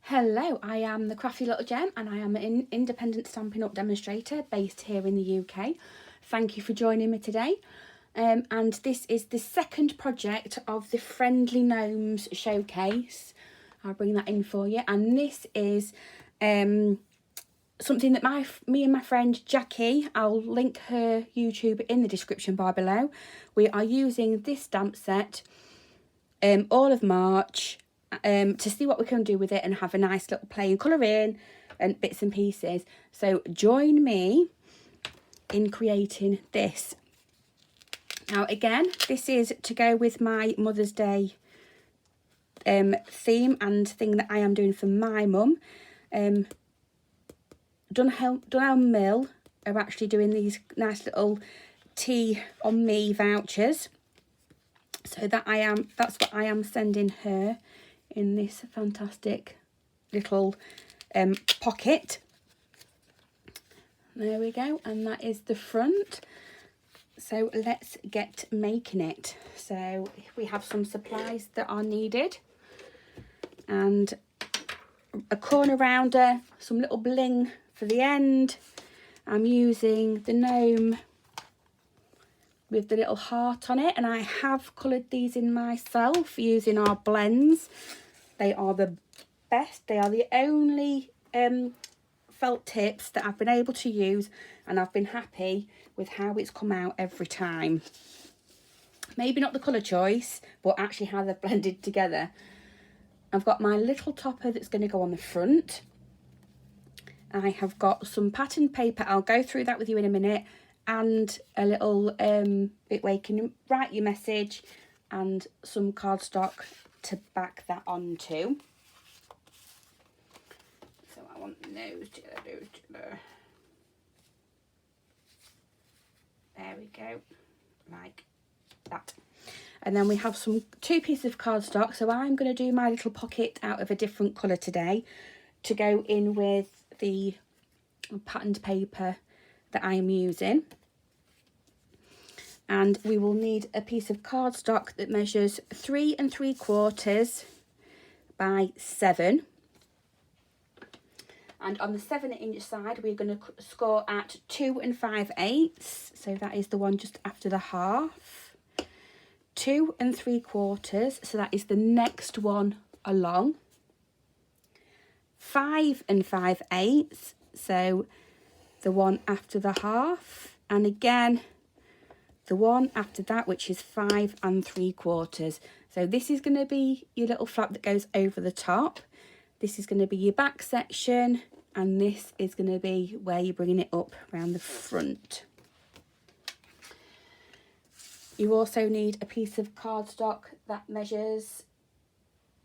Hello, I am the Crafty Little Gem and I am an independent Stampin' Up demonstrator based here in the UK. Thank you for joining me today. And this is the second project of the Friendly Gnomes showcase. I'll bring that in for you. And this is something that me and my friend Jackie, I'll link her YouTube in the description bar below. We are using this stamp set all of March to see what we can do with it and have a nice little play and colour in and bits and pieces. So join me in creating this. Now again, this is to go with my Mother's Day theme and thing that I am doing for my mum. Dunelm Mill are actually doing these nice little tea on me vouchers. So that's what I am sending her in this fantastic little pocket. There we go, and that is the front. So let's get making it. So we have some supplies that are needed and a corner rounder, some little bling for the end. I'm using the gnome with the little heart on it, and I have coloured these in myself using our blends. They are the best. They are the only felt tips that I've been able to use, and I've been happy with how it's come out every time. Maybe not the colour choice, but actually how they're blended together. I've got my little topper that's going to go on the front. I have got some patterned paper. I'll go through that with you in a minute. And a little bit where you can write your message and some cardstock to back that onto. So I want those together. There we go, like that. And then we have two pieces of cardstock. So I'm going to do my little pocket out of a different colour today to go in with the patterned paper that I am using. And we will need a piece of cardstock that measures 3 3/4 by 7. And on the 7-inch side, we're going to score at 2 5/8. So that is the one just after the half. 2 3/4. So that is the next one along. 5 5/8. So the one after the half. And again, the one after that, which is 5 3/4. So this is going to be your little flap that goes over the top. This is going to be your back section, and this is going to be where you're bringing it up around the front. You also need a piece of cardstock that measures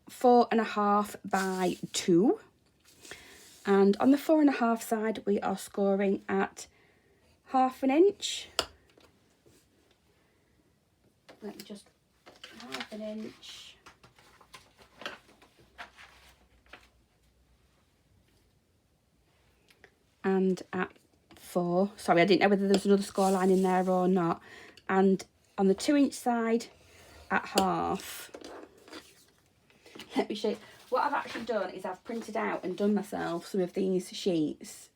4 1/2 by 2. And on the 4 1/2 side, we are scoring at 1/2 inch. Let me just 1/2 inch. And at 4. Sorry, I didn't know whether there was another score line in there or not. And on the 2-inch side at 1/2. Let me show you. What I've actually done is I've printed out and done myself some of these sheets.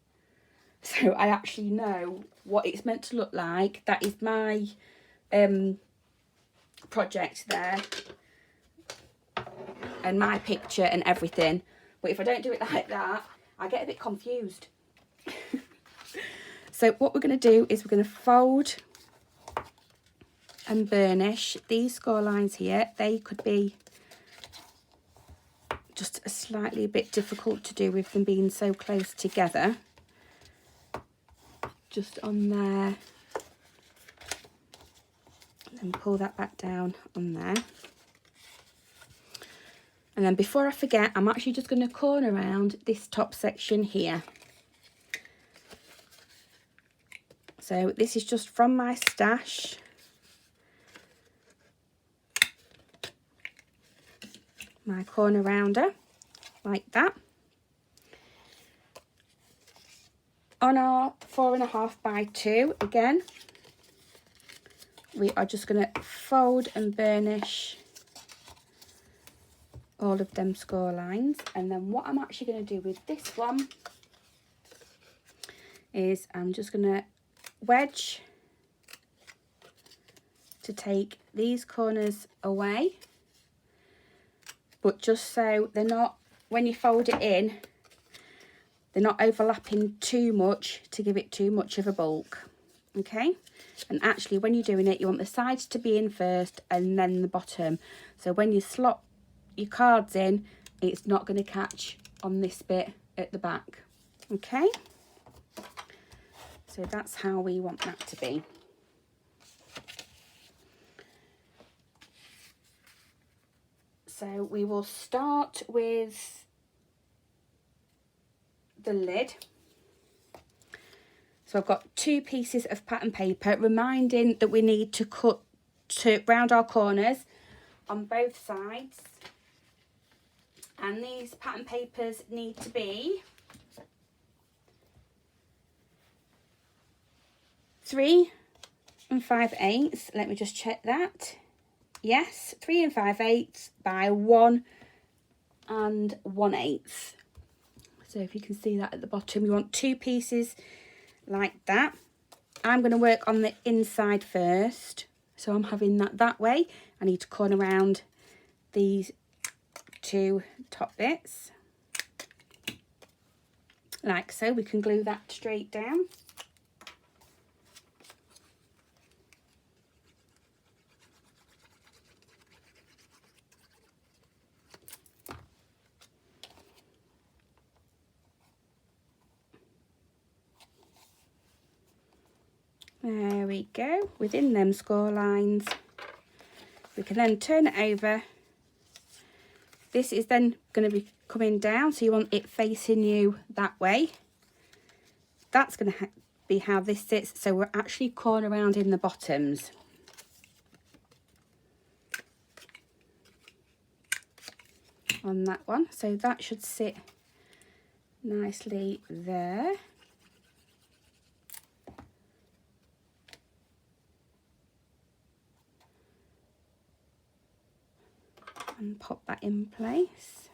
So I actually know what it's meant to look like. That is my project there. And my picture and everything. But if I don't do it like that, I get a bit confused. So what we're going to do is we're going to fold and burnish these score lines here. They could be just slightly a bit difficult to do with them being so close together. Just on there. And pull that back down on there. And then before I forget, I'm actually just going to corner around this top section here. So this is just from my stash. My corner rounder, like that. On our 4 1/2 by 2, again, we are just going to fold and burnish all of them score lines. And then what I'm actually going to do with this one is I'm just going to wedge to take these corners away, but just so they're not, when you fold it in, they're not overlapping too much to give it too much of a bulk. Okay, and actually when you're doing it, you want the sides to be in first and then the bottom, so when you slot your cards in, it's not going to catch on this bit at the back. Okay, so that's how we want that to be. So we will start with the lid. So I've got 2 pieces of pattern paper, reminding that we need to cut to round our corners on both sides. And these pattern papers need to be 3 5/8. Let me just check that. Yes, 3 5/8 by 1 1/8. So if you can see that at the bottom, you want 2 pieces like that. I'm going to work on the inside first, so I'm having that way. I need to corner around these 2 top bits like so. We can glue that straight down. There we go, within them score lines. We can then turn it over. This is then going to be coming down, so you want it facing you that way. That's going to be how this sits, so we're actually corner round in the bottoms. On that one, so that should sit nicely there. And pop that in place.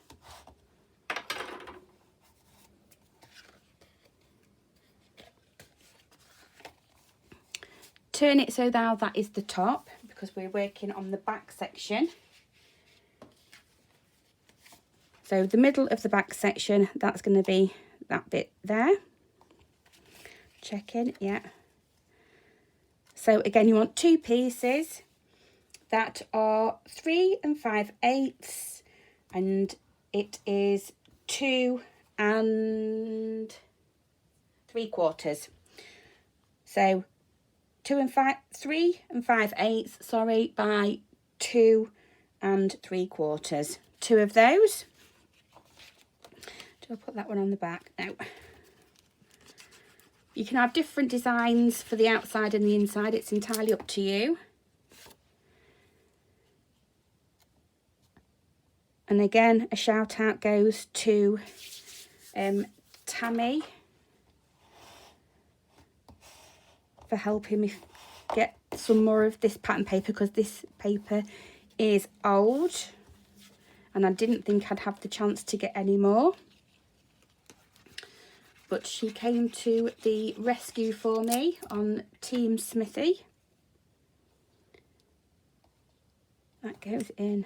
Turn it so now that is the top, because we're working on the back section. So the middle of the back section, that's going to be that bit there. Check in, yeah. So again, you want 2 pieces that are 3 5/8, and it is 2 3/4. So 3 5/8, sorry, by 2 3/4. 2 of those. Do I put that one on the back? No. You can have different designs for the outside and the inside. It's entirely up to you. And again, a shout out goes to Tammy for helping me get some more of this pattern paper, because this paper is old and I didn't think I'd have the chance to get any more. But she came to the rescue for me on Team Smithy. That goes in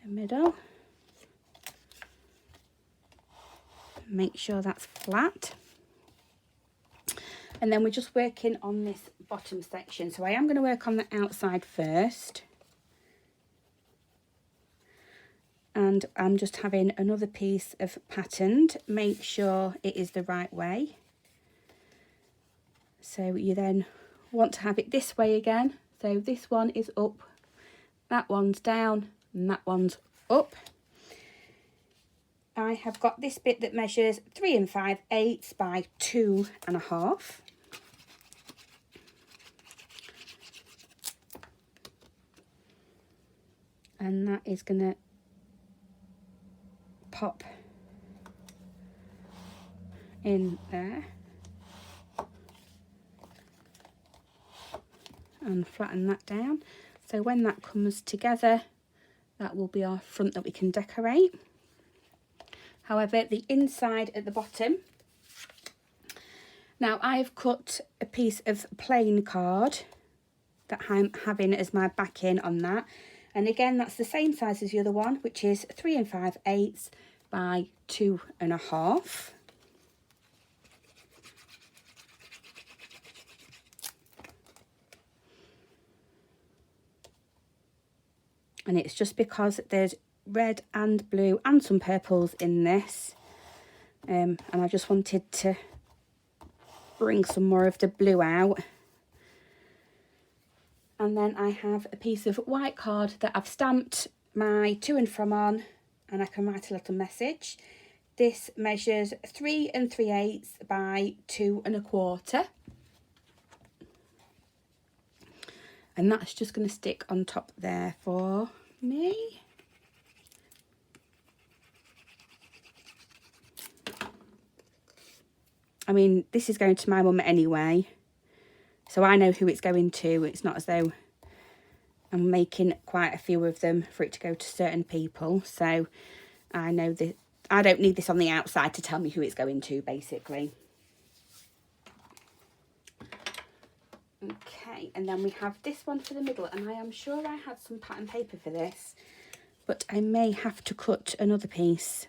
the middle. Make sure that's flat. And then we're just working on this bottom section. So I am going to work on the outside first. And I'm just having another piece of patterned. Make sure it is the right way. So you then want to have it this way again. So this one is up, that one's down, and that one's up. I have got this bit that measures 3 5/8 by 2 1/2. And that is going to pop in there and flatten that down. So when that comes together, that will be our front that we can decorate. However, the inside at the bottom, now I've cut a piece of plain card that I'm having as my backing on that, and again that's the same size as the other one, which is 3 5/8 by 2.5. And it's just because there's red and blue and some purples in this, and I just wanted to bring some more of the blue out. And then I have a piece of white card that I've stamped my to and from on, and I can write a little message. This measures 3 3/8 by 2.25. And that's just going to stick on top there for me. I mean, this is going to my mum anyway, so I know who it's going to. It's not as though I'm making quite a few of them for it to go to certain people. So I know that I don't need this on the outside to tell me who it's going to, basically. Okay, and then we have this one for the middle, and I am sure I had some pattern paper for this, but I may have to cut another piece.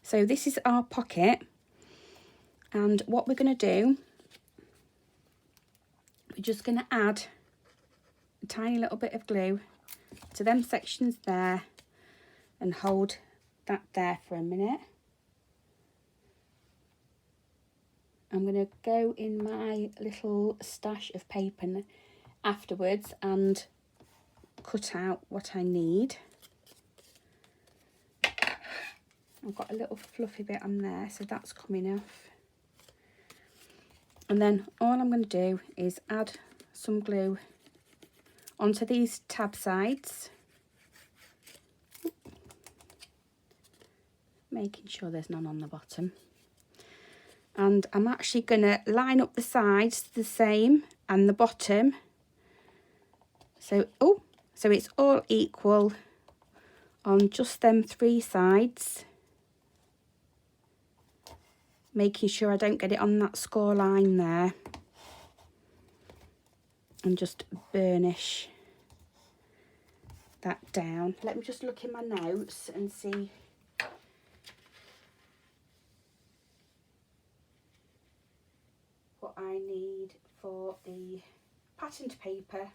So this is our pocket, and what we're going to do, we're just going to add a tiny little bit of glue to them sections there and hold that there for a minute. I'm going to go in my little stash of paper afterwards and cut out what I need. I've got a little fluffy bit on there, so that's coming off. And then all I'm going to do is add some glue onto these tab sides, making sure there's none on the bottom. And I'm actually going to line up the sides the same and the bottom. So it's all equal on just them 3 sides. Making sure I don't get it on that score line there. And just burnish that down. Let me just look in my notes and see. What I need for the patterned paper.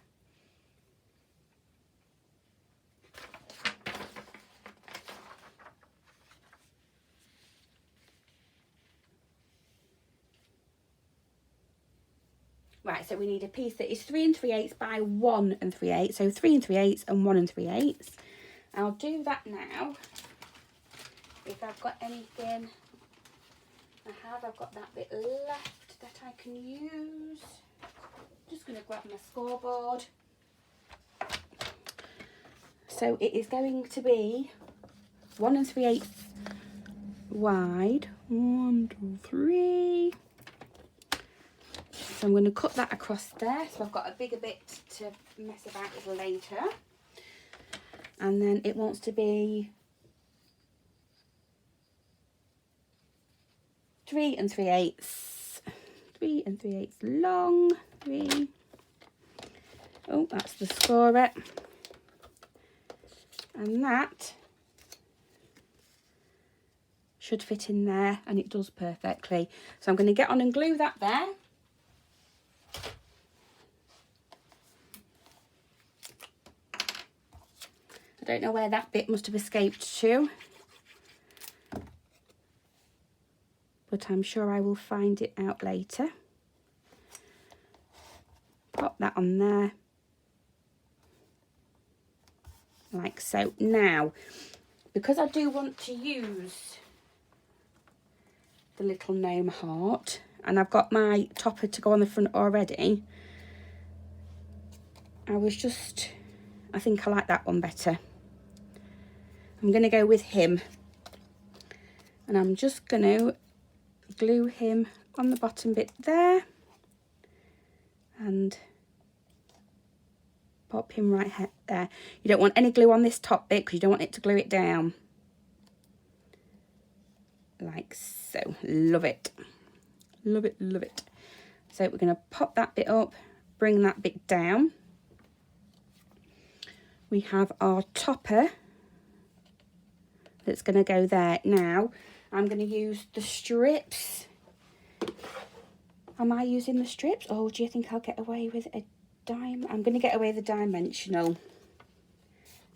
Right, so we need a piece that is 3 3/8 by 1 3/8, so 3 3/8 and 1 3/8. I'll do that now. If I've got anything, I've got that bit left that I can use. Just going to grab my scoreboard. So it is going to be 1 3/8 wide. 1, 2, 3. So I'm going to cut that across there, so I've got a bigger bit to mess about with later. And then it wants to be 3 3/8. 3 3/8 long. 3. Oh, that's the scorer. And that should fit in there, and it does perfectly. So I'm going to get on and glue that there. I don't know where that bit must have escaped to, but I'm sure I will find it out later. Pop that on there, like so. Now, because I do want to use the little gnome heart, and I've got my topper to go on the front already, I think I like that one better. I'm going to go with him, and I'm just going to glue him on the bottom bit there and pop him right there. You don't want any glue on this top bit because you don't want it to glue it down. Like so. Love it. Love it, love it. So we're going to pop that bit up, bring that bit down. We have our topper that's going to go there. Now, I'm going to use the strips. Am I using the strips? Or do you think I'll get away with a dime? I'm going to get away with a dimensional.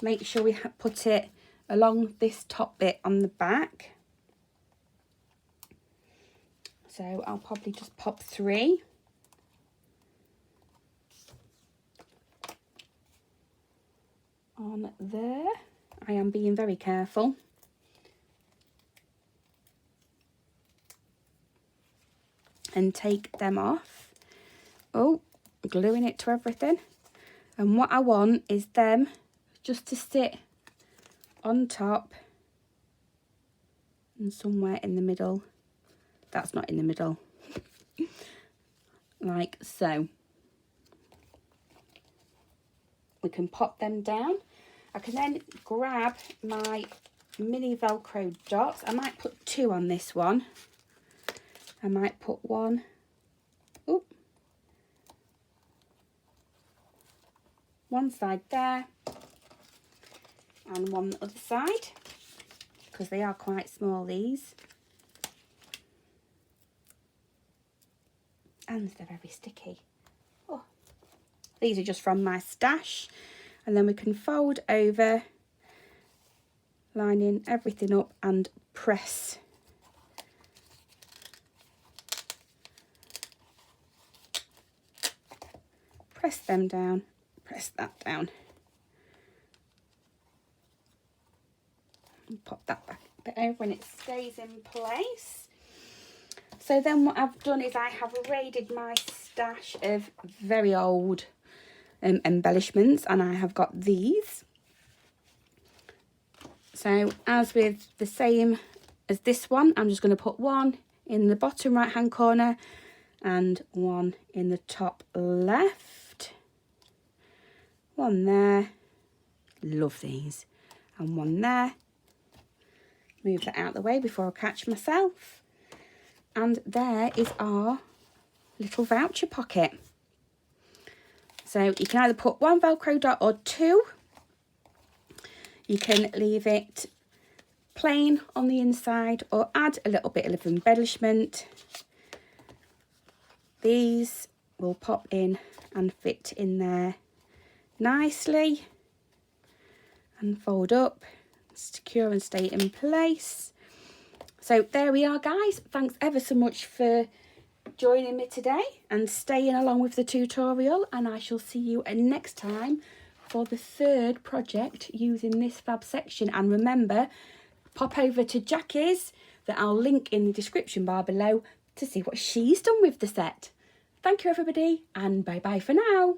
Make sure we put it along this top bit on the back. So I'll probably just pop 3. On there. I am being very careful. And take them off. Oh, gluing it to everything. And what I want is them just to sit on top and somewhere in the middle. That's not in the middle. Like so. We can pop them down. I can then grab my mini Velcro dots. I might put 2 on this one. I might put 1. Oop. One side there. And one the other side. Because they are quite small, these. And they're very sticky. Oh. These are just from my stash. And then we can fold over, lining everything up and press. Press them down, press that down. And pop that back a bit over and it stays in place. So then what I've done is I have raided my stash of very old embellishments, and I have got these. So as with the same as this one, I'm just going to put 1 in the bottom right hand corner and 1 in the top left. 1 there. Love these. And 1 there. Move that out of the way before I catch myself. And there is our little voucher pocket. So you can either put 1 Velcro dot or 2. You can leave it plain on the inside or add a little bit of embellishment. These will pop in and fit in there nicely and fold up, secure and stay in place. So there we are, guys. Thanks ever so much for joining me today and staying along with the tutorial, and I shall see you next time for the 3rd project using this fab section. And remember, pop over to Jackie's that I'll link in the description bar below to see what she's done with the set. Thank you everybody, and bye bye for now.